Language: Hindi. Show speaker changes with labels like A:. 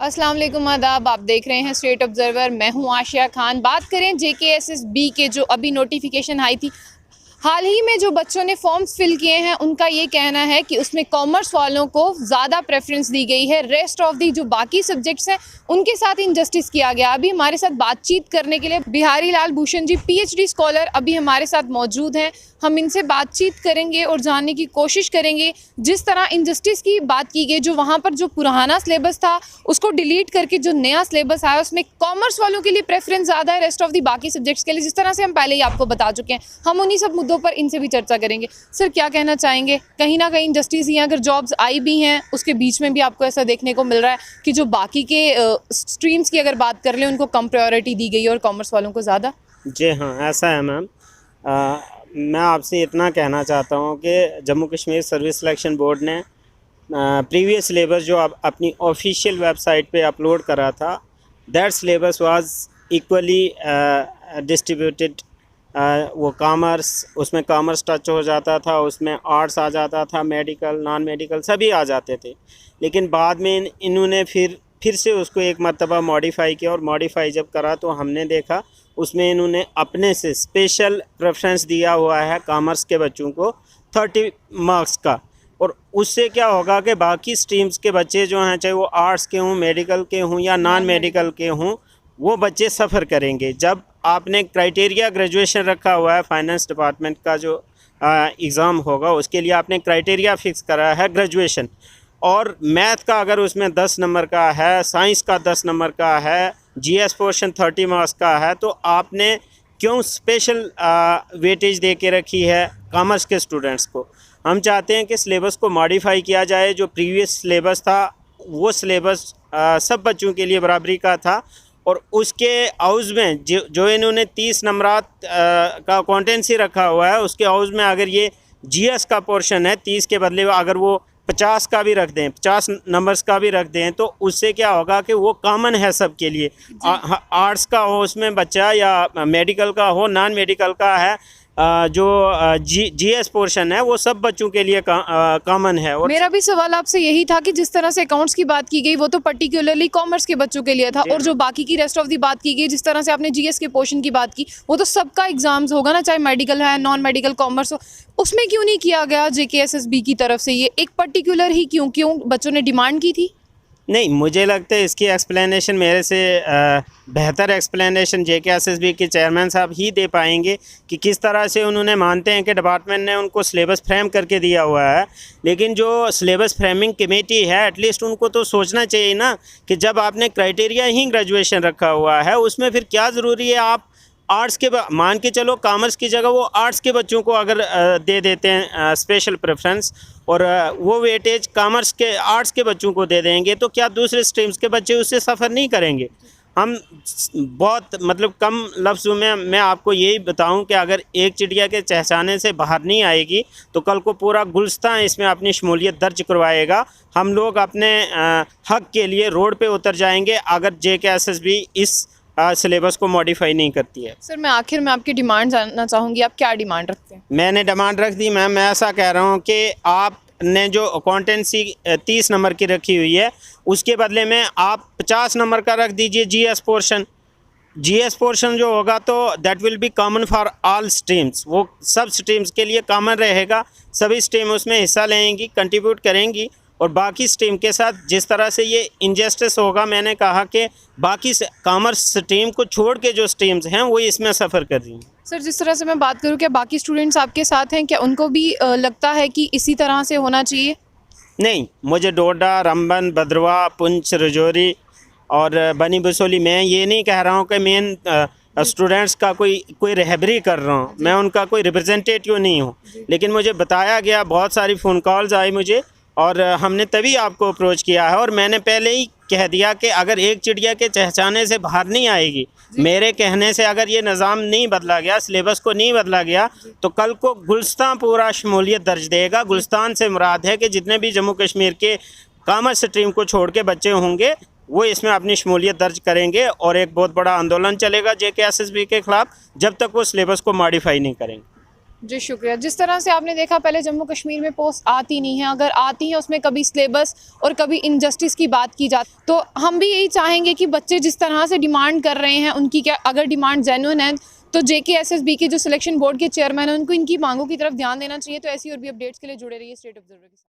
A: अस्सलाम वालेकुम, आदाब। आप देख रहे हैं स्टेट ऑब्जर्वर। मैं हूं आशिया खान। बात करें JKSSB के जो अभी नोटिफिकेशन आई थी, हाल ही में जो बच्चों ने फॉर्म्स फिल किए हैं, उनका ये कहना है कि उसमें कॉमर्स वालों को ज़्यादा प्रेफरेंस दी गई है। रेस्ट ऑफ दी जो बाकी सब्जेक्ट्स हैं उनके साथ इनजस्टिस किया गया। अभी हमारे साथ बातचीत करने के लिए बिहारी लाल भूषण जी, PhD स्कॉलर, अभी हमारे साथ मौजूद हैं। हम इनसे बातचीत करेंगे और जानने की कोशिश करेंगे जिस तरह इनजस्टिस की बात की गई, जो वहाँ पर जो पुराना सिलेबस था उसको डिलीट करके जो नया सिलेबस आया उसमें कॉमर्स वालों के लिए प्रेफरेंस ज़्यादा है रेस्ट ऑफ दी बाकी सब्जेक्ट्स के लिए, जिस तरह से हम पहले ही आपको बता चुके हैं। हम उन्हीं सब मुद्दों पर इनसे भी चर्चा करेंगे। सर, क्या कहना चाहेंगे? कहीं ना कहीं इनजस्टिस ही है, अगर जॉब्स आई भी हैं उसके बीच में भी आपको ऐसा देखने को मिल रहा है कि जो बाकी के स्ट्रीम्स की अगर बात कर लें उनको कम प्रायोरिटी दी गई और कॉमर्स वालों को ज़्यादा।
B: जी हाँ, ऐसा है मैम। मैं आपसे इतना कहना चाहता हूँ कि Jammu Kashmir service selection board ने प्रीवियस सिलेबस जो अपनी ऑफिशियल वेबसाइट पे अपलोड करा था, that syllabus was equally distributed. वो कॉमर्स, उसमें कॉमर्स टच हो जाता था, उसमें आर्ट्स आ जाता था, मेडिकल, नॉन मेडिकल सभी आ जाते थे। लेकिन बाद में इन्होंने फिर से उसको एक मर्तबा मॉडिफाई किया, और मॉडिफाई जब करा तो हमने देखा उसमें इन्होंने अपने से स्पेशल प्रेफरेंस दिया हुआ है कॉमर्स के बच्चों को 30 मार्क्स का। और उससे क्या होगा कि बाकी स्ट्रीम्स के बच्चे जो हैं, चाहे वो आर्ट्स के हों, मेडिकल के हों या नॉन मेडिकल के हों, वो बच्चे सफ़र करेंगे। जब आपने क्राइटेरिया ग्रेजुएशन रखा हुआ है, फाइनेंस डिपार्टमेंट का जो एग्ज़ाम होगा उसके लिए आपने क्राइटेरिया फ़िक्स करा है ग्रेजुएशन, और मैथ का अगर उसमें 10 नंबर का है, साइंस का 10 नंबर का है, GS पोर्शन 30 मार्क्स का है, तो आपने क्यों स्पेशल वेटेज दे के रखी है कॉमर्स के स्टूडेंट्स को? हम चाहते हैं कि सिलेबस को मॉडिफाई किया जाए। जो प्रीवियस सिलेबस था वो सिलेबस सब बच्चों के लिए बराबरी का था, और उसके हाउस में जो इन्होंने 30 नंबरात का अकाउंटेंसी रखा हुआ है, उसके हाउस में अगर ये GS का पोर्शन है 30 के बदले अगर वो 50 का भी रख दें, 50 नंबर्स का भी रख दें, तो उससे क्या होगा कि वो कॉमन है सब के लिए। आर्ट्स का हो उसमें बच्चा, या मेडिकल का हो, नॉन मेडिकल का है, जो GS पोर्शन है वो सब बच्चों के लिए कॉमन है। और
A: मेरा भी सवाल आपसे यही था कि जिस तरह से अकाउंट्स की बात की गई वो तो पर्टिकुलरली कॉमर्स के बच्चों के लिए था, और जो बाकी की रेस्ट ऑफ दी बात की गई, जिस तरह से आपने GS के पोर्शन की बात की, वो तो सबका एग्जाम्स होगा ना, चाहे मेडिकल है, नॉन मेडिकल, कॉमर्स हो। उसमें क्यों नहीं किया गया JKSSB की तरफ से ये एक पर्टिकुलर ही? क्यों बच्चों ने डिमांड की थी?
B: नहीं, मुझे लगता है इसकी एक्सप्लेनेशन मेरे से बेहतर एक्सप्लेनेशन JKSSB के चेयरमैन साहब ही दे पाएंगे कि किस तरह से उन्होंने मानते हैं कि डिपार्टमेंट ने उनको सिलेबस फ्रेम करके दिया हुआ है। लेकिन जो सिलेबस फ्रेमिंग कमेटी है, एटलीस्ट उनको तो सोचना चाहिए ना कि जब आपने क्राइटेरिया ही ग्रेजुएशन रखा हुआ है, उसमें फिर क्या ज़रूरी है आप आर्ट्स के मान के चलो कॉमर्स की जगह वो आर्ट्स के बच्चों को अगर दे देते हैं स्पेशल प्रेफरेंस, और वो वेटेज कॉमर्स के आर्ट्स के बच्चों को दे देंगे, तो क्या दूसरे स्ट्रीम्स के बच्चे उससे सफ़र नहीं करेंगे? हम बहुत कम लफ्ज़ों में मैं आपको यही बताऊं कि अगर एक चिड़िया के चहचहाने से बाहर नहीं आएगी तो कल को पूरा गुलिस्तान इसमें अपनी शमूलियत दर्ज करवाएगा। हम लोग अपने हक़ के लिए रोड पे उतर जाएंगे अगर JKSSB इस सिलेबस को मॉडिफाई नहीं करती है।
A: सर, मैं आखिर में आपकी डिमांड जानना चाहूँगी, आप क्या डिमांड रखते हैं?
B: मैंने डिमांड रख दी मैम। मैं ऐसा कह रहा हूँ कि आपने जो अकाउंटेंसी 30 नंबर की रखी हुई है, उसके बदले में आप 50 नंबर का रख दीजिए GS पोर्शन। GS पोर्शन जो होगा तो that will be common for all streams, वो सब स्ट्रीम्स के लिए कॉमन रहेगा। सभी स्ट्रीम उसमें हिस्सा लेंगी, कंट्रीब्यूट करेंगी, और बाकी स्ट्रीम के साथ जिस तरह से ये इनजस्टिस होगा, मैंने कहा कि बाकी कॉमर्स स्ट्रीम को छोड़ के जो स्ट्रीम्स हैं वो इसमें सफ़र कर रही हैं।
A: सर, जिस तरह से मैं बात करूँ, क्या बाकी स्टूडेंट्स आपके साथ हैं? क्या उनको भी लगता है कि इसी तरह से होना चाहिए?
B: नहीं, मुझे डोडा, रंबन, भद्रवाह, पुंछ, राजौरी और बनी बसोली, मैं ये नहीं कह रहा हूँ कि मेन स्टूडेंट्स का कोई रहबरी कर रहा हूँ, मैं उनका कोई रिप्रेजेंटेटिव नहीं हूँ। लेकिन मुझे बताया गया, बहुत सारी फ़ोन कॉल्स आई मुझे, और हमने तभी आपको अप्रोच किया है। और मैंने पहले ही कह दिया कि अगर एक चिड़िया के चहचहाने से बाहर नहीं आएगी, मेरे कहने से अगर ये निज़ाम नहीं बदला गया, सिलेबस को नहीं बदला गया, तो कल को गुलिस्तान पूरा शमूलियत दर्ज देगा। गुलिस्तान से मुराद है कि जितने भी जम्मू कश्मीर के कॉमर्स स्ट्रीम को छोड़ के बच्चे होंगे वो इसमें अपनी शमूलियत दर्ज करेंगे, और एक बहुत बड़ा आंदोलन चलेगा JKSSB के ख़िलाफ़ जब तक वो सिलेबस को मॉडिफाई नहीं करेंगे।
A: जी शुक्रिया। जिस तरह से आपने देखा पहले जम्मू कश्मीर में पोस्ट आती नहीं है, अगर आती हैं उसमें कभी सिलेबस और कभी इनजस्टिस की बात की जाती, तो हम भी यही चाहेंगे कि बच्चे जिस तरह से डिमांड कर रहे हैं उनकी क्या अगर डिमांड जेन्युइन है तो JKSSB के जो सिलेक्शन बोर्ड के चेयरमैन हैं उनको इनकी मांगों की तरफ ध्यान देना चाहिए। तो ऐसी और भी अपडेट्स के लिए जुड़े रहिए स्टेट ऑब्जर्वर के साथ।